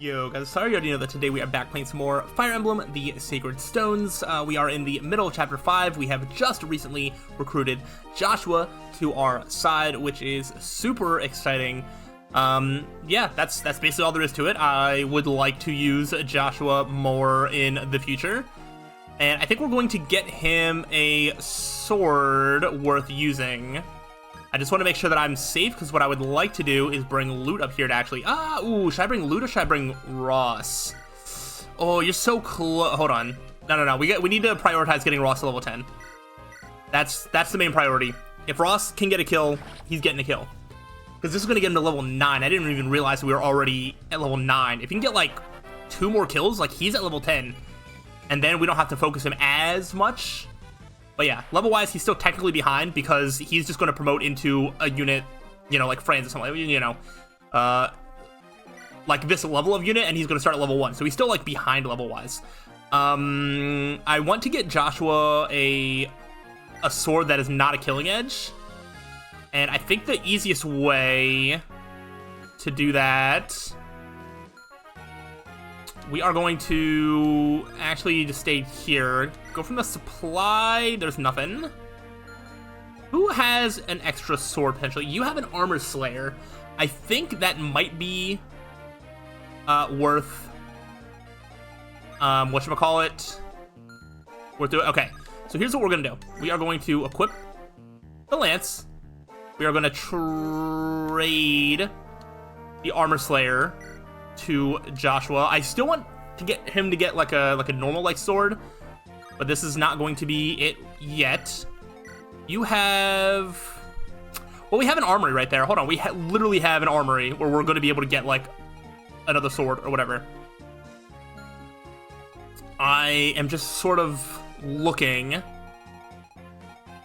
Yo guys, sorry you already know that today we are back playing some more Fire Emblem, the Sacred Stones. We are in the middle of Chapter 5. We have just recently recruited Joshua to our side, which is super exciting. Yeah, that's basically all there is to it. I would like to use Joshua more in the future. And I think we're going to get him a sword worth using. I just want to make sure that I'm safe, because what I would like to do is bring loot up here to actually... should I bring loot or should I bring Ross? Oh, you're so close. Hold on. No. We need to prioritize getting Ross to level 10. That's the main priority. If Ross can get a kill, he's getting a kill. Because this is going to get him to level 9. I didn't even realize we were already at level 9. If you can get, like, 2 more kills, like, he's at level 10. And then we don't have to focus him as much. But yeah, level-wise, he's still technically behind because he's just going to promote into a unit, you know, like Franz or something, you know, like this level of unit, and he's going to start at level 1. So he's still, like, behind level-wise. I want to get Joshua a sword that is not a killing edge. And I think the easiest way to do that... We are going to actually just stay here. Go from the supply. There's nothing. Who has an extra sword potentially? You have an armor slayer. I think that might be worth whatchamacallit. Worth doing. Okay, so here's what we're gonna do. We are going to equip the lance. We are gonna trade the armor slayer to Joshua. I still want to get him to get like a normal like sword, but this is not going to be it yet. You have, well, we have an armory right there. Hold on, we literally have an armory where we're going to be able to get like another sword or whatever. I am just sort of looking.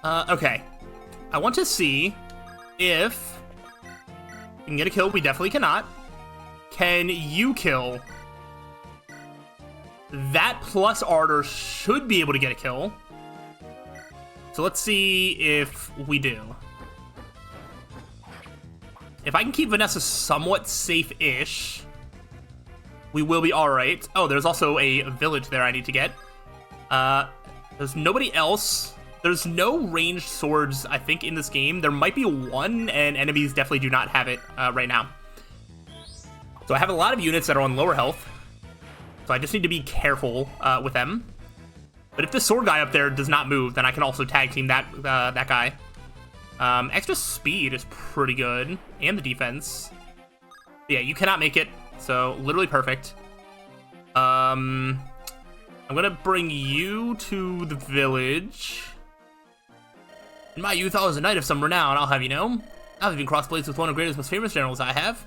Okay, I want to see if we can get a kill. We definitely cannot. Can you kill? That plus Ardor should be able to get a kill. So let's see if we do. If I can keep Vanessa somewhat safe-ish, we will be alright. Oh, there's also a village there I need to get. There's nobody else. There's no ranged swords, I think, in this game. There might be one, and enemies definitely do not have it right now. So I have a lot of units that are on lower health, so I just need to be careful with them. But if the sword guy up there does not move, then I can also tag team that guy. Extra speed is pretty good, and the defense. Yeah, you cannot make it, so literally perfect. I'm gonna bring you to the village. In my youth, I was a knight of some renown, I'll have you know. I've even crossed blades with one of the greatest, most famous generals I have.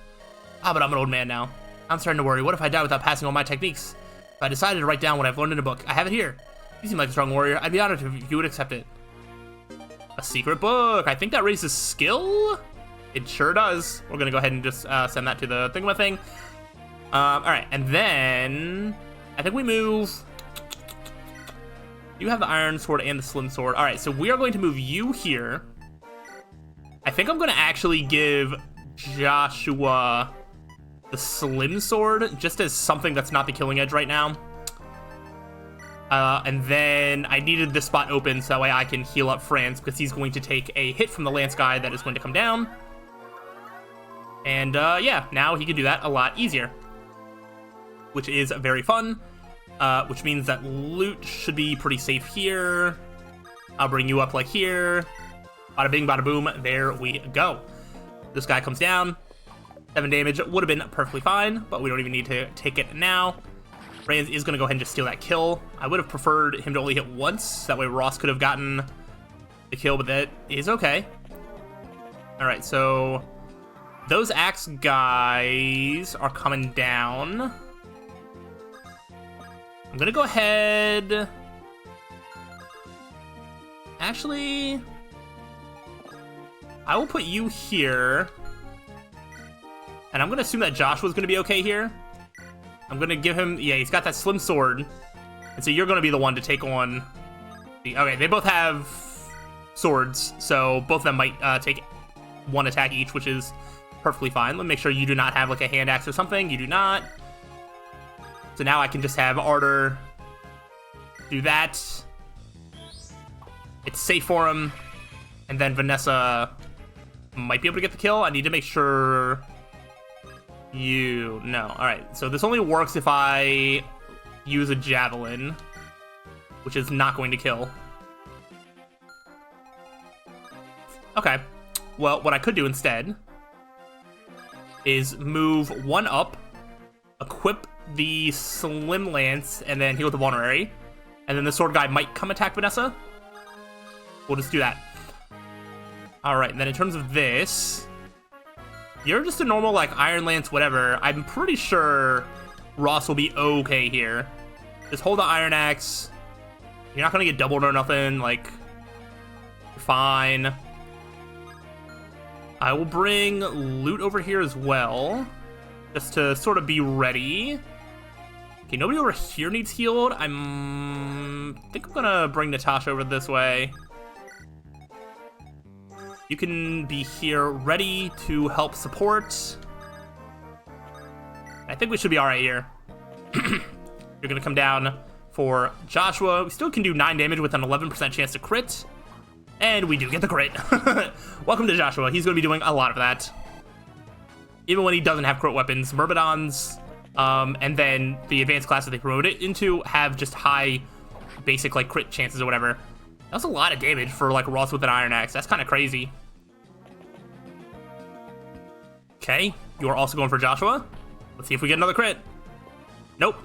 But I'm an old man now. I'm starting to worry. What if I die without passing on my techniques? If I decided to write down what I've learned in a book, I have it here. You seem like a strong warrior. I'd be honored if you would accept it. A secret book. I think that raises skill. It sure does. We're gonna go ahead and just send that to the thing. All right, and then I think we move. You have the iron sword and the slim sword. All right, so we are going to move you here. I think I'm gonna actually give Joshua the slim sword, just as something that's not the killing edge right now. And then I needed this spot open so that way I can heal up Franz, because he's going to take a hit from the lance guy that is going to come down. And yeah, now he can do that a lot easier, which is very fun. Which means that loot should be pretty safe here. I'll bring you up like here. Bada bing, bada boom. There we go. This guy comes down. 7 damage would have been perfectly fine, but we don't even need to take it now. Franz is going to go ahead and just steal that kill. I would have preferred him to only hit once. That way Ross could have gotten the kill, but that is okay. All right, so those axe guys are coming down. I'm going to go ahead. Actually, I will put you here. And I'm going to assume that Joshua's going to be okay here. I'm going to give him... Yeah, he's got that slim sword. And so you're going to be the one to take on... Okay, they both have swords. So both of them might take one attack each, which is perfectly fine. Let me make sure you do not have like a hand axe or something. You do not. So now I can just have Ardor do that. It's safe for him. And then Vanessa might be able to get the kill. I need to make sure no. Alright, so this only works if I use a javelin, which is not going to kill. Okay. Well, what I could do instead is move one up, equip the Slim Lance, and then heal with the Vulnerary. And then the sword guy might come attack Vanessa. We'll just do that. Alright, and then in terms of this, you're just a normal, like, Iron Lance, whatever. I'm pretty sure Ross will be okay here. Just hold the Iron Axe. You're not gonna get doubled or nothing, like, you're fine. I will bring loot over here as well, just to sort of be ready. Okay, nobody over here needs healed. I think I'm gonna bring Natasha over this way. You can be here ready to help support. I think we should be all right here. You're gonna come down for Joshua. We still can do 9 damage with an 11% chance to crit. And we do get the crit. Welcome to Joshua. He's gonna be doing a lot of that. Even when he doesn't have crit weapons. Myrmidons, and then the advanced class that they promote it into have just high basic, like, crit chances or whatever. That's a lot of damage for, like, Ross with an Iron Axe. That's kind of crazy. Okay, you are also going for Joshua. Let's see if we get another crit. Nope.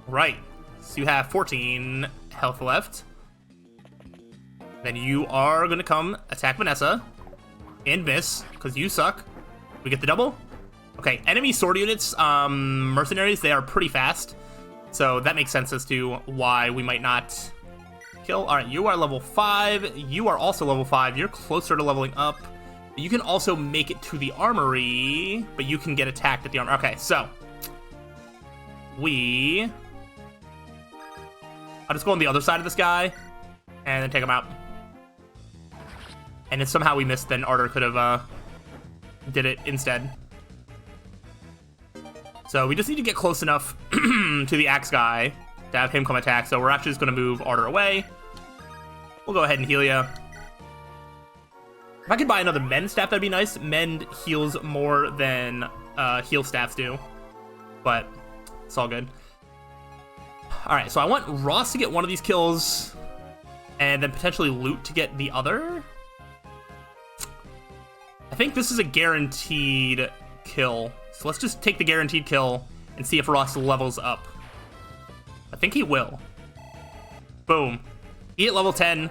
Right. So you have 14 health left. Then you are going to come attack Vanessa and miss, because you suck. We get the double. Okay, enemy sword units, mercenaries, they are pretty fast. So that makes sense as to why we might not kill. All right, you are level 5. You are also level 5. You're closer to leveling up. You can also make it to the armory, but you can get attacked at the armory. Okay, so I'll just go on the other side of this guy and then take him out. And if somehow we missed, then Ardor could have did it instead. So we just need to get close enough to the axe guy to have him come attack. So we're actually just going to move Ardor away. We'll go ahead and heal you. If I could buy another Mend staff, that'd be nice. Mend heals more than heal staffs do. But it's all good. Alright, so I want Ross to get one of these kills. And then potentially Loot to get the other. I think this is a guaranteed kill. So let's just take the guaranteed kill and see if Ross levels up. I think he will. Boom. He hit level 10.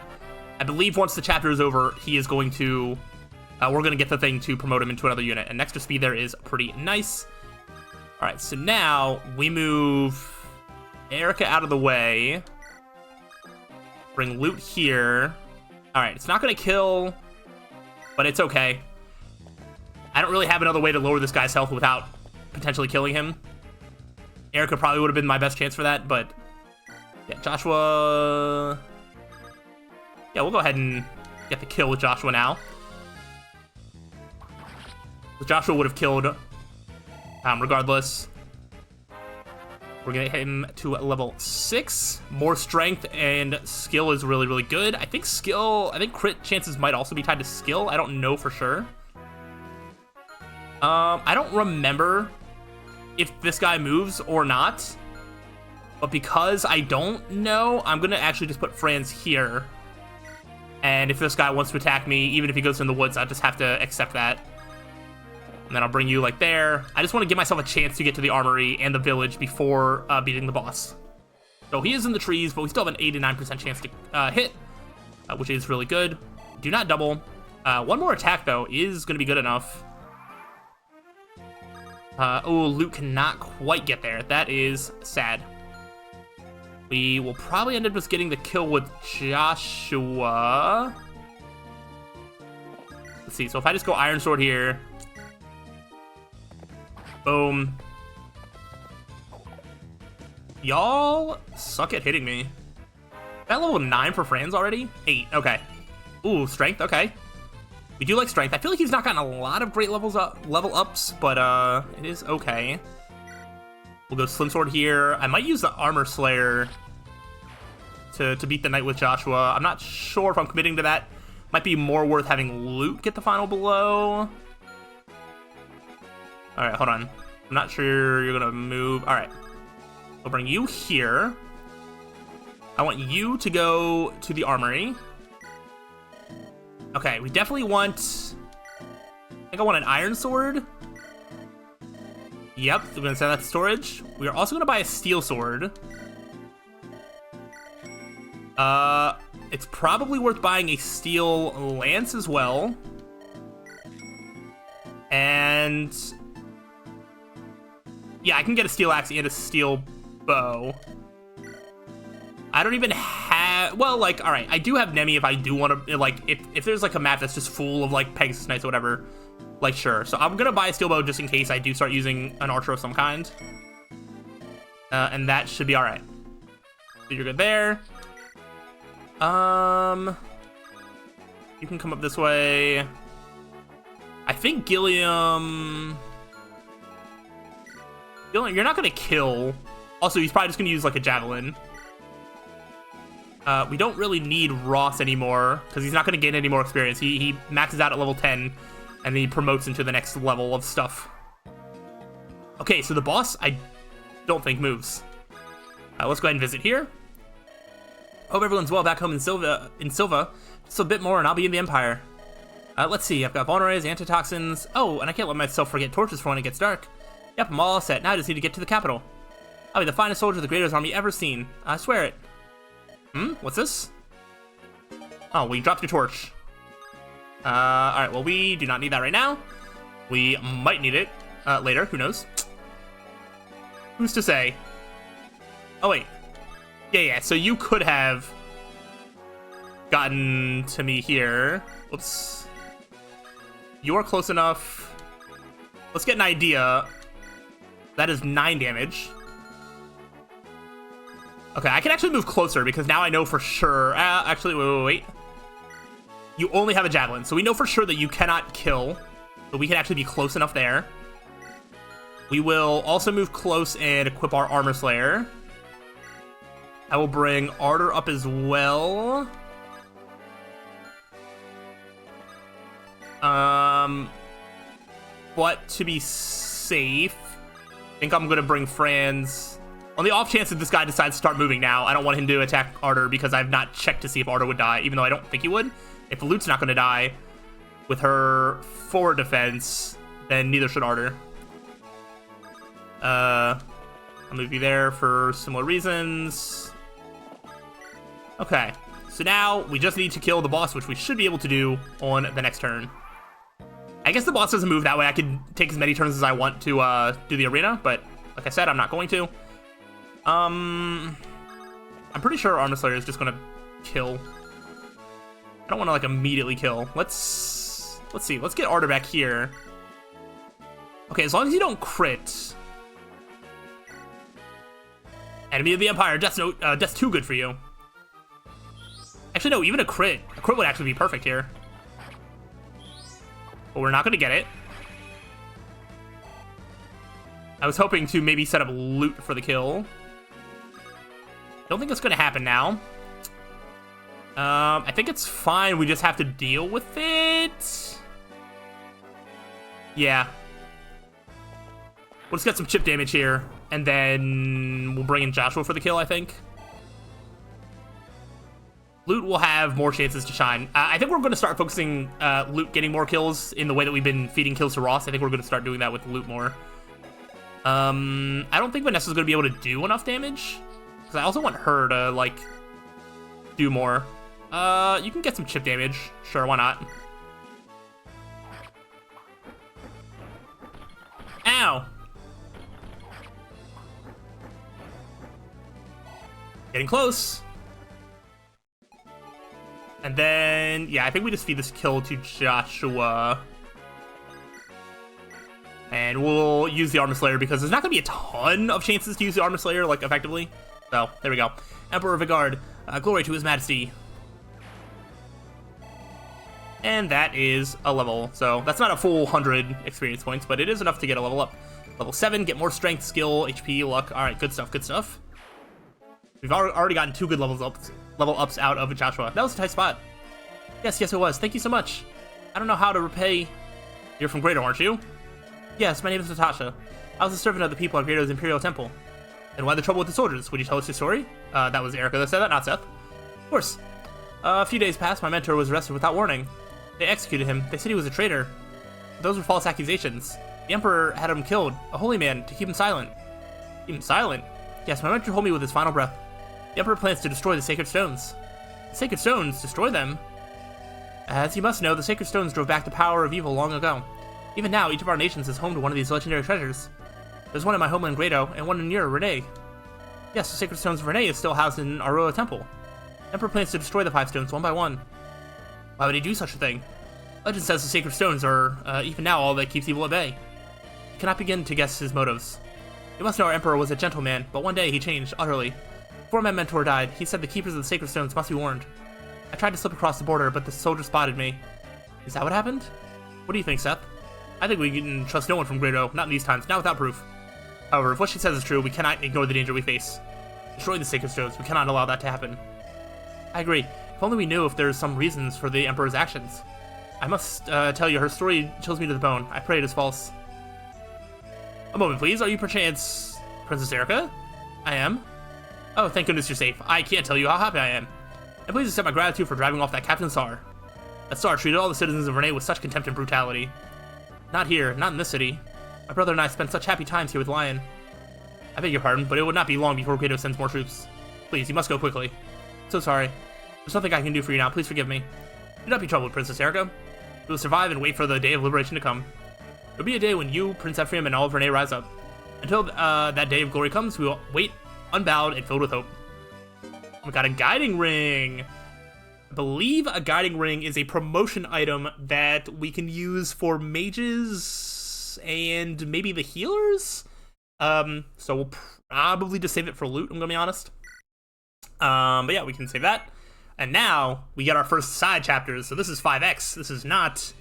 I believe once the chapter is over, he is going to... we're going to get the thing to promote him into another unit. And extra speed there is pretty nice. Alright, so now we move Erica out of the way. Bring Loot here. Alright, it's not going to kill, but it's okay. I don't really have another way to lower this guy's health without potentially killing him. Erica probably would have been my best chance for that, but... yeah, Joshua... yeah, we'll go ahead and get the kill with Joshua now. Joshua would have killed regardless. We're going to hit him to level 6. More strength and skill is really, really good. I think crit chances might also be tied to skill. I don't know for sure. I don't remember if this guy moves or not. But because I don't know, I'm going to actually just put Franz here. And if this guy wants to attack me, even if he goes in the woods, I'll just have to accept that. And then I'll bring you, like, there. I just want to give myself a chance to get to the armory and the village before beating the boss. So he is in the trees, but we still have an 89% chance to hit, which is really good. Do not double. One more attack, though, is going to be good enough. Oh, Luke cannot quite get there. That is sad. We will probably end up just getting the kill with Joshua. Let's see. So if I just go Iron Sword here. Boom. Y'all suck at hitting me. Is that level 9 for Franz already? 8. Okay. Ooh, strength. Okay. We do like strength. I feel like he's not gotten a lot of great level ups, but it is okay. We'll go Slim Sword here. I might use the Armor Slayer to beat the Knight with Joshua. I'm not sure if I'm committing to that. Might be more worth having Loot get the final blow. Alright, hold on. I'm not sure you're gonna move. Alright. I'll bring you here. I want you to go to the armory. Okay, we definitely want... I think I want an Iron Sword. Yep, we're gonna send that to storage. We are also gonna buy a Steel Sword. It's probably worth buying a Steel Lance as well. And... yeah, I can get a Steel Axe and a Steel Bow. I don't even have... well, like, alright, I do have Nemi if I do want to... like, if there's, like, a map that's just full of, like, Pegasus Knights or whatever. Like, sure. So I'm gonna buy a Steel Bow just in case I do start using an Archer of some kind. And that should be alright. So you're good there. You can come up this way. I think Gilliam, you're not gonna kill. Also, he's probably just gonna use like a javelin. We don't really need Ross anymore because he's not gonna gain any more experience. He maxes out at level 10, and then he promotes into the next level of stuff. Okay, so the boss I don't think moves. Let's go ahead and visit here. Hope everyone's well back home in Silva. Just a bit more, and I'll be in the Empire. Let's see. I've got vulneraries, antitoxins. Oh, and I can't let myself forget torches for when it gets dark. Yep, I'm all set. Now I just need to get to the capital. I'll be the finest soldier the greatest army ever seen. I swear it. What's this? Oh, we dropped your torch. Alright, well, we do not need that right now. We might need it later. Who knows? Who's to say? Oh, wait. Yeah, so you could have gotten to me here. Whoops. You are close enough. Let's get an idea. That is 9 damage. Okay, I can actually move closer because now I know for sure. Actually, wait. You only have a javelin, so we know for sure that you cannot kill. But we can actually be close enough there. We will also move close and equip our Armor Slayer. I will bring Ardor up as well. But to be safe, I think I'm gonna bring Franz. On the off chance that this guy decides to start moving now, I don't want him to attack Ardor because I've not checked to see if Ardor would die, even though I don't think he would. If Lute's not gonna die with her forward defense, then neither should Ardor. I'll move you there for similar reasons. Okay, so now we just need to kill the boss, which we should be able to do on the next turn. I guess the boss doesn't move that way. I can take as many turns as I want to do the arena, but like I said, I'm not going to. I'm pretty sure Armor Slayer is just gonna kill. I don't want to like immediately kill. Let's see. Let's get Ardor back here. Okay, as long as you don't crit. Enemy of the Empire, death's too good for you. Actually, no, even a crit. A crit would actually be perfect here. But we're not going to get it. I was hoping to maybe set up Loot for the kill. Don't think it's going to happen now. I think it's fine. We just have to deal with it. Yeah. We'll just get some chip damage here. And then we'll bring in Joshua for the kill, I think. Loot will have more chances to shine. I think we're going to start focusing Loot getting more kills in the way that we've been feeding kills to Ross. I think we're going to start doing that with Loot more. I don't think Vanessa's going to be able to do enough damage. Because I also want her to, like, do more. You can get some chip damage. Sure, why not? Ow! Getting close. And then, yeah, I think we just feed this kill to Joshua. And we'll use the Armor Slayer because there's not going to be a ton of chances to use the Armor Slayer, like, effectively. So, there we go. Emperor Vigard, glory to his majesty. And that is a level. So, that's not a full 100 experience points, but it is enough to get a level up. Level 7, get more strength, skill, HP, luck. Alright, good stuff, good stuff. We've already gotten 2 good level ups out of Joshua. That was a tight spot. Yes, it was. Thank you so much. I don't know how to repay. You're from Greater, aren't you? Yes, my name is Natasha. I was a servant of the people at Greater's Imperial Temple. And why the trouble with the soldiers? Would you tell us your story? That was Erica that said that, not Seth. Of course. A few days passed, my mentor was arrested without warning. They executed him. They said he was a traitor. Those were false accusations. The Emperor had him killed, a holy man, to keep him silent. Keep him silent? Yes, my mentor told me with his final breath. The Emperor plans to destroy the Sacred Stones. The Sacred Stones? Destroy them? As you must know, the Sacred Stones drove back the power of evil long ago. Even now, each of our nations is home to one of these legendary treasures. There's one in my homeland Grado, and one in your Renee. Yes, the Sacred Stones of Renee is still housed in Aroa Temple. The Emperor plans to destroy the 5 stones one by one. Why would he do such a thing? Legend says the Sacred Stones are, even now, all that keeps evil at bay. You cannot begin to guess his motives. You must know our Emperor was a gentleman, but one day he changed, utterly. Before my mentor died, he said the keepers of the Sacred Stones must be warned. I tried to slip across the border, but the soldier spotted me. Is that what happened? What do you think, Seth? I think we can trust no one from Grado, not in these times, not without proof. However, if what she says is true, we cannot ignore the danger we face. Destroying the Sacred Stones, we cannot allow that to happen. I agree. If only we knew if there's some reasons for the Emperor's actions. I must tell you, her story chills me to the bone. I pray it is false. A moment, please. Are you perchance Princess Erica? I am. Oh, thank goodness you're safe. I can't tell you how happy I am. And please accept my gratitude for driving off that Captain Sar. That Sar treated all the citizens of Renee with such contempt and brutality. Not here, not in this city. My brother and I spent such happy times here with Lion. I beg your pardon, but it would not be long before Grado sends more troops. Please, you must go quickly. So sorry. There's nothing I can do for you now. Please forgive me. Do not be troubled, Princess Erica. We will survive and wait for the day of liberation to come. There'll be a day when you, Prince Ephraim, and all of Renee rise up. Until that day of glory comes, we will wait unbowed and filled with hope. We got a guiding ring. I believe a guiding ring is a promotion item that we can use for mages and maybe the healers. So we'll probably just save it for loot, I'm gonna be honest. But yeah, we can save that. And now we get our first side chapters. So this is 5X. This is not,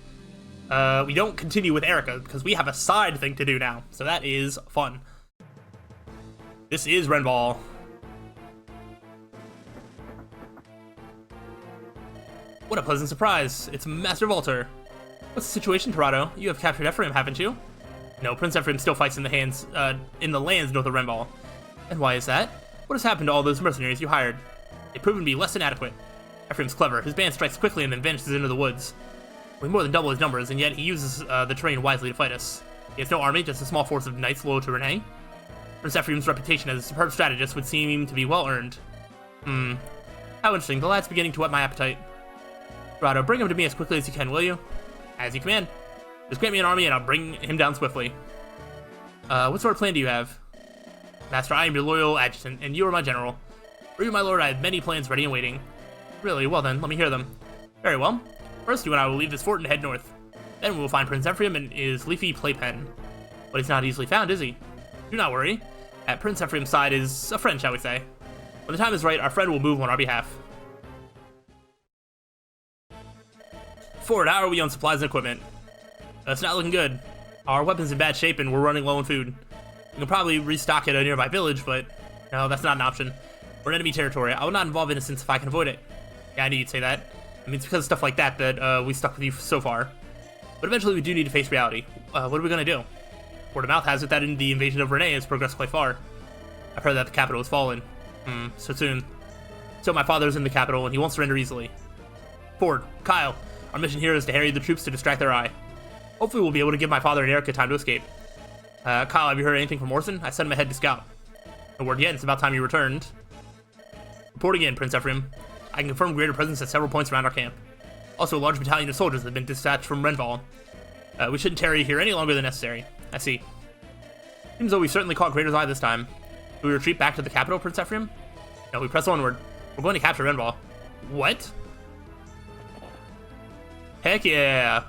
we don't continue with Erica because we have a side thing to do now. So that is fun. This is Renball. What a pleasant surprise. It's Master Volter. What's the situation, Torado? You have captured Ephraim, haven't you? No, Prince Ephraim still fights in the lands north of Renball. And why is that? What has happened to all those mercenaries you hired? They've proven to be less than adequate. Ephraim's clever. His band strikes quickly and then vanishes into the woods. We more than double his numbers, and yet he uses the terrain wisely to fight us. He has no army, just a small force of knights loyal to Renee. Prince Ephraim's reputation as a superb strategist would seem to be well earned. How interesting. The lad's beginning to whet my appetite. Dorado, bring him to me as quickly as you can, will you? As you command. Just grant me an army and I'll bring him down swiftly. What sort of plan do you have? Master, I am your loyal adjutant, and you are my general. For you, my lord, I have many plans ready and waiting. Really? Well then, let me hear them. Very well. First, you and I will leave this fort and head north. Then we will find Prince Ephraim and his leafy playpen. But he's not easily found, is he? Do not worry. At Prince Ephraim's side is a friend, shall we say. When the time is right, our friend will move on our behalf. Ford, how are we on supplies and equipment? It's not looking good. Our weapon's in bad shape and we're running low on food. We can probably restock at a nearby village, but no, that's not an option. We're in enemy territory. I will not involve innocents if I can avoid it. Yeah, I knew you'd say that. I mean, it's because of stuff like that that we stuck with you so far. But eventually we do need to face reality. What are we gonna do? Word of mouth has it that the invasion of Renee has progressed quite far. I've heard that the capital has fallen. So soon. So my father's in the capital and he won't surrender easily. Ford, Kyle, our mission here is to harry the troops to distract their eye. Hopefully we'll be able to give my father and Erica time to escape. Kyle, have you heard anything from Orson? I sent him ahead to scout. No word yet, it's about time you returned. Reporting in, Prince Ephraim. I can confirm greater presence at several points around our camp. Also, a large battalion of soldiers have been dispatched from Renball. We shouldn't tarry here any longer than necessary. I see. Seems though we've certainly caught Greater's eye this time. Do we retreat back to the capital, Prince Ephraim? No, we press onward. We're going to capture Renball. What? Heck yeah.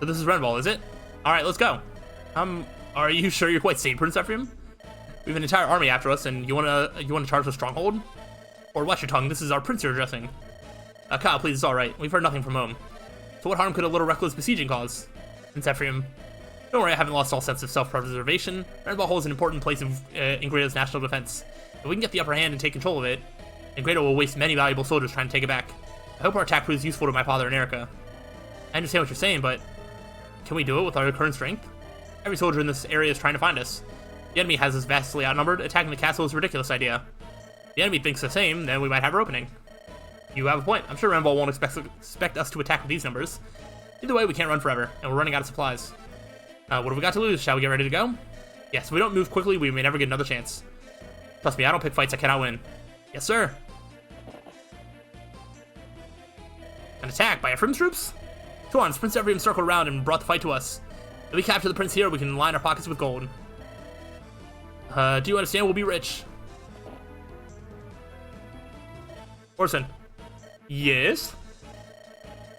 So this is Renball, is it? Alright, let's go. Are you sure you're quite sane, Prince Ephraim? We have an entire army after us, and you wanna charge the stronghold? Or watch your tongue, this is our prince you're addressing. Kyle, please, it's alright. We've heard nothing from home. So what harm could a little reckless besieging cause? Prince Ephraim, Don't worry, I haven't lost all sense of self-preservation. Renball holds an important place in Grato's national defense. If we can get the upper hand and take control of it, and Grato will waste many valuable soldiers trying to take it back. I hope our attack proves useful to my father and Erica. I understand what you're saying, but can we do it with our current strength? Every soldier in this area is trying to find us. The enemy has us vastly outnumbered. Attacking the castle is a ridiculous idea. If the enemy thinks the same, then we might have our opening. You have a point. I'm sure Renball won't expect us to attack with these numbers. Either way, we can't run forever, and we're running out of supplies. What have we got to lose? Shall we get ready to go? Yes, if we don't move quickly, we may never get another chance. Trust me, I don't pick fights I cannot win. Yes, sir. An attack by Ephraim's troops? Come on, Prince Ephraim circled around and brought the fight to us. If we capture the prince here, we can line our pockets with gold. Do you understand? We'll be rich. Orson. Yes?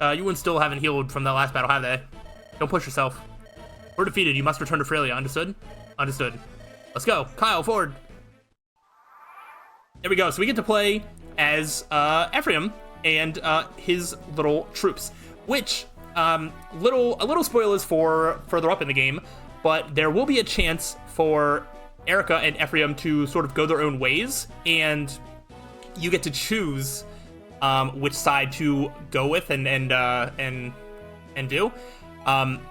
You wouldn't still haven't healed from that last battle, have they? Don't push yourself. We're defeated. You must return to Frelia. Understood? Understood. Let's go. Kyle, forward. There we go. So we get to play as Ephraim and his little troops, which a little spoilers for further up in the game, but there will be a chance for Erica and Ephraim to sort of go their own ways, and you get to choose which side to go with and do.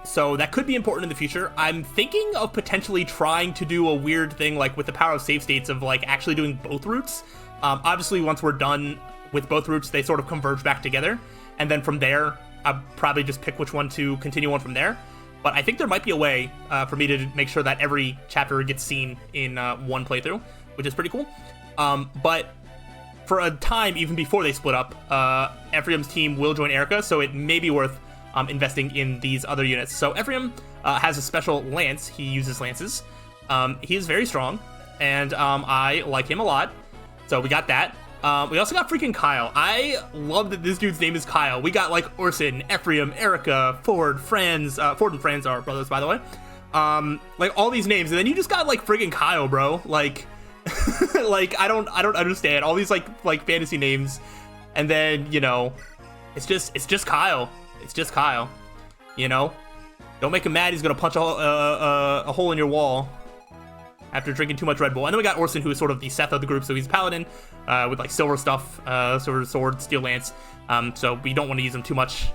So that could be important in the future. I'm thinking of potentially trying to do a weird thing like with the power of save states of like actually doing both routes. Obviously, once we're done with both routes, they sort of converge back together, and then from there, I'll probably just pick which one to continue on from there. But I think there might be a way for me to make sure that every chapter gets seen in one playthrough, which is pretty cool. But for a time, even before they split up, Ephraim's team will join Erica, so it may be worth investing in these other units. So Ephraim has a special lance. He uses lances. He is very strong, and I like him a lot. So we got that. We also got freaking Kyle. I love that this dude's name is Kyle. We got like Orson, Ephraim, Erica, Ford, Franz. Ford and Franz are brothers, by the way. Like all these names, and then you just got like freaking Kyle, bro. Like, like I don't understand all these like fantasy names, and then you know, it's just Kyle. It's just Kyle. You know, don't make him mad. He's gonna punch a hole in your wall after drinking too much Red Bull. And then we got Orson, who is sort of the Seth of the group, so he's a paladin with like silver stuff, silver sword, steel lance. So we don't want to use them too much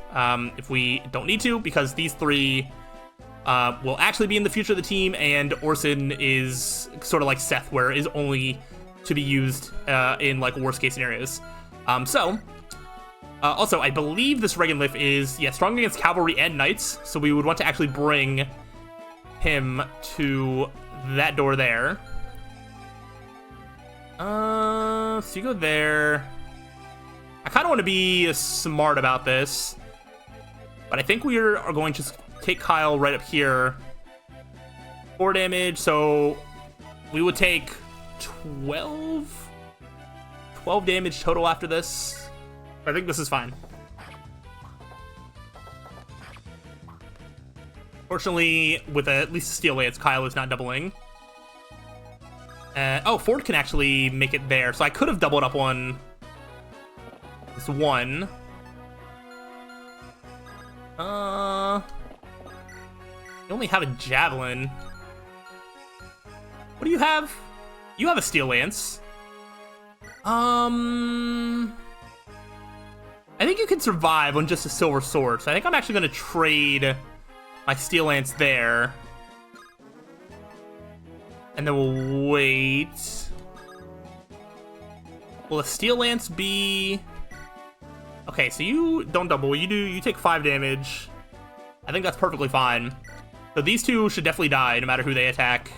if we don't need to, because these three will actually be in the future of the team, and Orson is sort of like Seth, where it is only to be used in like worst case scenarios. Also, I believe this Regenlif is, strong against cavalry and knights, so we would want to actually bring him to that door there. So you go there. I kind of want to be smart about this, but I think we are going to take Kyle right up here. 4 damage, so we would take 12 damage total after this. I think this is fine. Fortunately, with at least a steel lance, Kyle is not doubling. Oh, Ford can actually make it there, so I could have doubled up on this one. You only have a javelin. What do you have? You have a steel lance. I think you can survive on just a silver sword, so I think I'm actually going to trade my steel lance there. And then we'll wait. Will a steel lance be... Okay, so you don't double. You take 5 damage. I think that's perfectly fine. So these two should definitely die, no matter who they attack.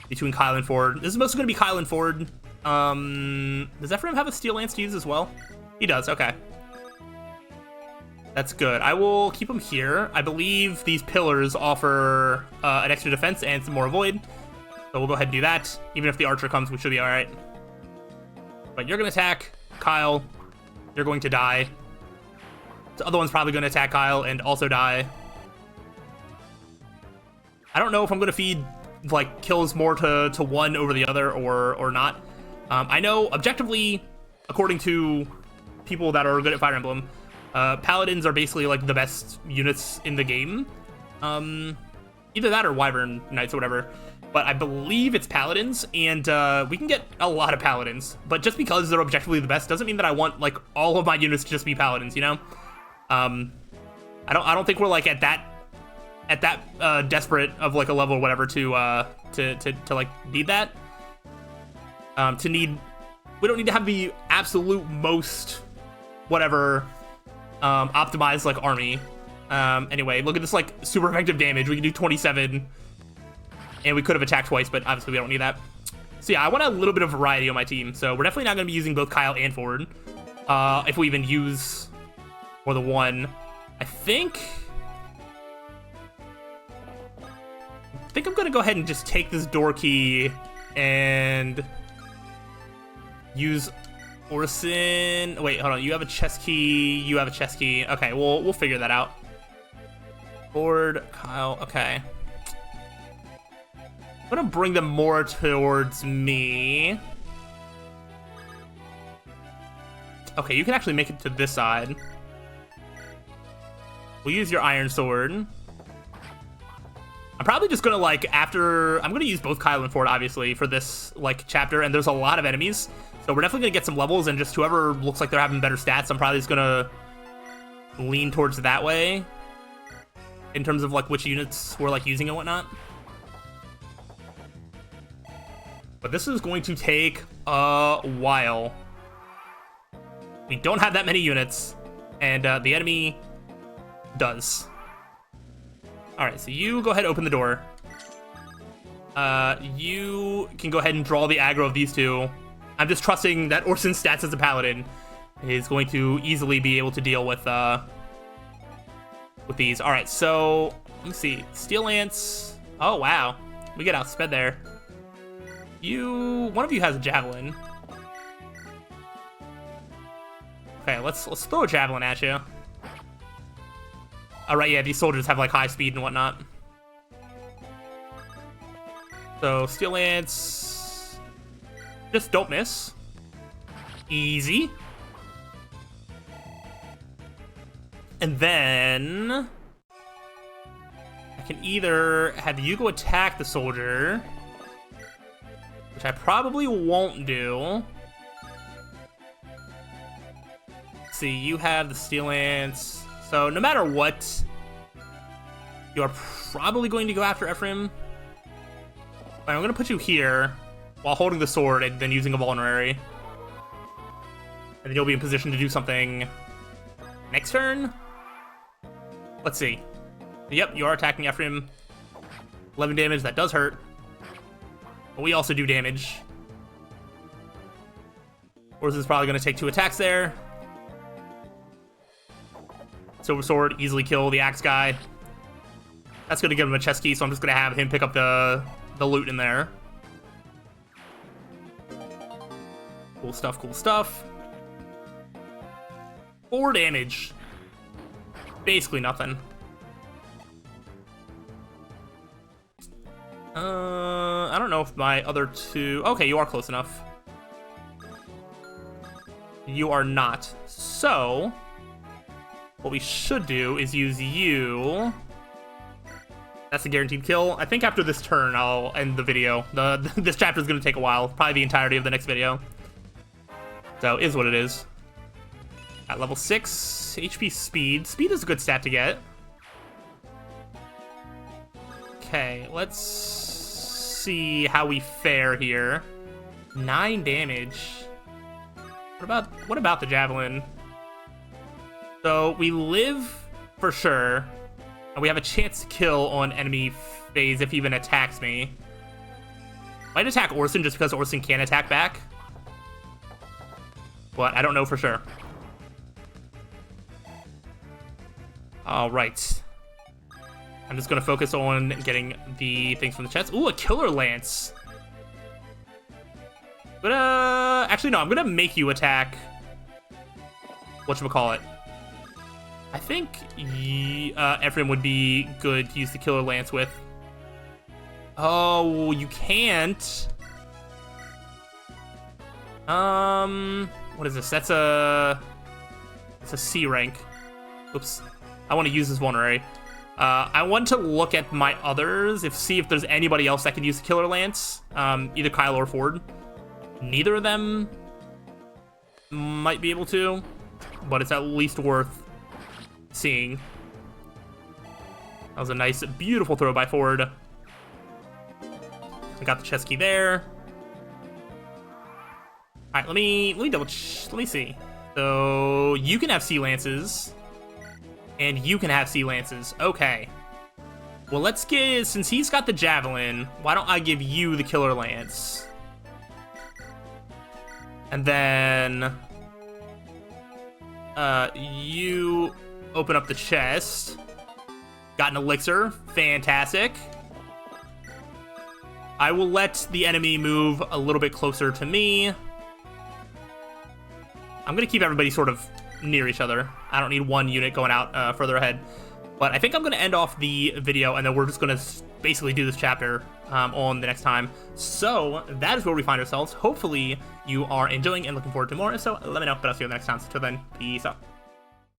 Between Kyle and Ford. This is mostly going to be Kyle and Ford. Does Ephraim have a steel lance to use as well? He does, okay. That's good. I will keep him here. I believe these pillars offer an extra defense and some more avoid. So we'll go ahead and do that. Even if the archer comes, we should be alright. But you're going to attack Kyle. You're going to die. The other one's probably going to attack Kyle and also die. I don't know if I'm going to feed like kills more to one over the other or not. I know objectively, according to people that are good at Fire Emblem, paladins are basically like the best units in the game. Either that or Wyvern Knights or whatever. But I believe it's Paladins, and we can get a lot of Paladins. But just because they're objectively the best doesn't mean that I want like all of my units to just be Paladins, you know? I don't think we're like at that desperate of like a level or whatever to like need that. We don't need to have the absolute most whatever optimized like army. Anyway, look at this like super effective damage. We can do 27, and we could have attacked twice, but obviously we don't need that. So yeah, I want a little bit of variety on my team. So we're definitely not going to be using both Kyle and Ford. If we even use more than one, I think I'm going to go ahead and just take this door key and use Orson. Wait, hold on. You have a chest key. You have a chest key. Okay, we'll figure that out. Ford, Kyle. Okay. I'm gonna bring them more towards me. Okay, you can actually make it to this side. We'll use your iron sword. I'm probably just gonna like I'm gonna use both Kyle and Ford obviously for this like chapter, and there's a lot of enemies, so we're definitely gonna get some levels, and just whoever looks like they're having better stats, I'm probably just gonna lean towards that way in terms of like which units we're like using and whatnot. But this is going to take a while. We don't have that many units, and the enemy does. Alright, so you go ahead and open the door. You can go ahead and draw the aggro of these two. I'm just trusting that Orson's stats as a paladin is going to easily be able to deal with these. Alright, so let me see. Steel Lance. Oh wow. We get outsped there. One of you has a javelin. Okay, let's throw a javelin at you. Alright, yeah, these soldiers have like high speed and whatnot. So Steel Lance, just don't miss. Easy. And then I can either have you go attack the soldier, which I probably won't do. Let's see, you have the Steel Lance. So no matter what, you are probably going to go after Ephraim. I'm going to put you here while holding the sword and then using a vulnerary. And then you'll be in position to do something next turn. Let's see. Yep, you are attacking Ephraim. 11 damage, that does hurt. But we also do damage. Orson's probably going to take 2 attacks there. Silver Sword, easily kill the axe guy. That's going to give him a chest key, so I'm just going to have him pick up the loot in there. Cool stuff, cool stuff. 4 damage. Basically nothing. I don't know if my other 2... Okay, you are close enough. You are not. So what we should do is use you. That's a guaranteed kill. I think after this turn, I'll end the video. This chapter is going to take a while. Probably the entirety of the next video. So, is what it is. At level 6, HP speed. Speed is a good stat to get. Okay, let's see how we fare here. 9 damage. What about the javelin? So, we live for sure. And we have a chance to kill on enemy phase if he even attacks me. Might attack Orson just because Orson can attack back. But I don't know for sure. Alright. I'm just going to focus on getting the things from the chest. Ooh, a Killer Lance. But, actually, no, I'm going to make you attack. Whatchamacallit. I think Ephraim would be good to use the Killer Lance with. Oh, you can't. What is this? It's a C rank. Oops. I want to use this vulnerary. I want to look at my others, see if there's anybody else that can use the Killer Lance. Either Kyle or Ford. Neither of them might be able to, but it's at least worth seeing. That was a nice, beautiful throw by Ford. I got the chest key there. All right, let me see. So you can have sea lances, and you can have sea lances. Okay. Well, let's get, since he's got the javelin, why don't I give you the Killer Lance? And then you open up the chest. Got an elixir. Fantastic. I will let the enemy move a little bit closer to me. I'm going to keep everybody sort of near each other. I don't need one unit going out further ahead. But I think I'm going to end off the video, and then we're just going to basically do this chapter on the next time. So that is where we find ourselves. Hopefully you are enjoying and looking forward to more. So let me know. But I'll see you next time. So till then, peace out.